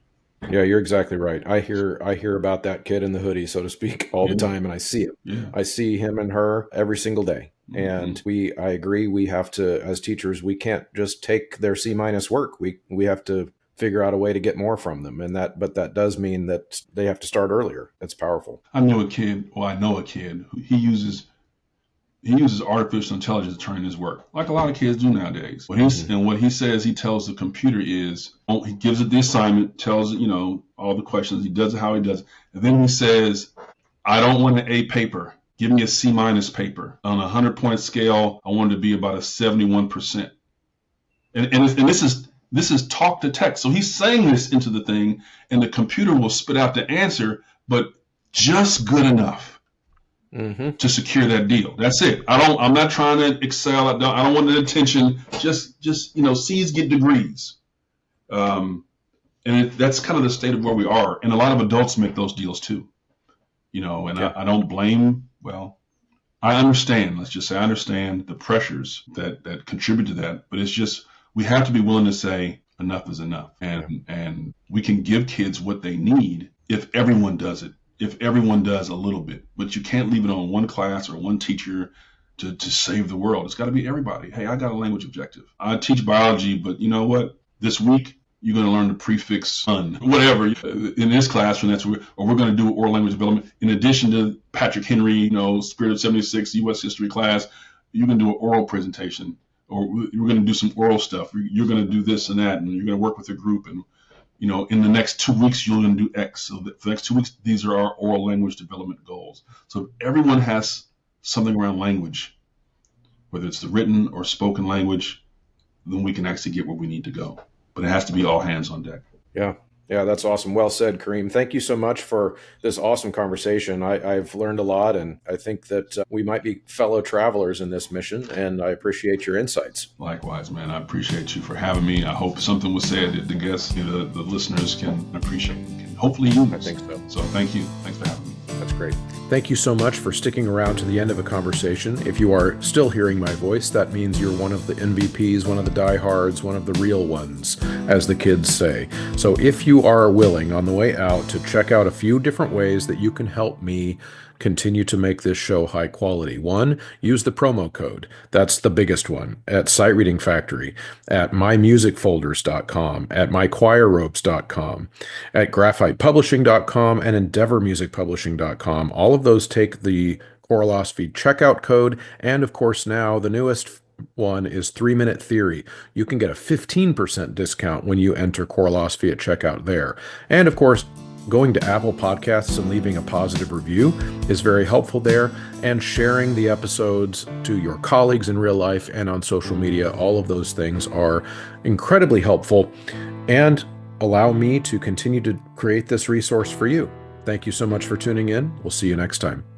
Yeah, you're exactly right. I hear about that kid in the hoodie, so to speak, all the time, and I see it. Yeah. I see him and her every single day. And I agree, we have to, as teachers, we can't just take their C- work. We have to figure out a way to get more from them. But that does mean that they have to start earlier. That's powerful. I know a kid who he uses artificial intelligence to turn in his work, like a lot of kids do nowadays. And what he says, he tells the computer is, he gives it the assignment, tells it, all the questions, he does it how he does it. And then he says, I don't want an A paper. Give me a C- paper. On a 100-point scale, I want it to be about a 71%. And this is talk to text. So he's saying this into the thing, and the computer will spit out the answer, but just good enough to secure that deal. That's it. I'm not trying to excel. I don't want the attention. Just C's get degrees. And that's kind of the state of where we are. And a lot of adults make those deals too. I don't blame. Well, I understand. Let's just say I understand the pressures that contribute to that. But it's just, we have to be willing to say enough is enough. And we can give kids what they need if everyone does it. If everyone does a little bit, but you can't leave it on one class or one teacher to save the world. It's got to be everybody. Hey, I got a language objective. I teach biology, but you know what? This week, you're going to learn the prefix son, whatever, in this classroom. We're going to do oral language development. In addition to Patrick Henry, Spirit of 76, U.S. history class, you can do an oral presentation, or we're going to do some oral stuff. You're going to do this and that, and you're going to work with a group. And in the next 2 weeks, you're going to do X. So for the next 2 weeks, these are our oral language development goals. So if everyone has something around language, whether it's the written or spoken language, then we can actually get where we need to go. But it has to be all hands on deck. Yeah, that's awesome. Well said, Kareem. Thank you so much for this awesome conversation. I've learned a lot, and I think that we might be fellow travelers in this mission, and I appreciate your insights. Likewise, man. I appreciate you for having me. I hope something was said that the guests, the listeners can appreciate. hopefully use. I think so. So thank you. Thanks for having me. That's great. Thank you so much for sticking around to the end of the conversation. If you are still hearing my voice, that means you're one of the MVPs, one of the diehards, one of the real ones, as the kids say. So if you are willing on the way out to check out a few different ways that you can help me continue to make this show high quality. One, use the promo code. That's the biggest one at Sight Reading Factory, at mymusicfolders.com, at mychoirropes.com, at graphitepublishing.com, and endeavormusicpublishing.com. All of those take the Choirlosophy checkout code. And of course, now the newest one is 3-Minute Theory. You can get a 15% discount when you enter Choirlosophy at checkout there. And of course, going to Apple Podcasts and leaving a positive review is very helpful there, and sharing the episodes to your colleagues in real life and on social media. All of those things are incredibly helpful and allow me to continue to create this resource for you. Thank you so much for tuning in. We'll see you next time.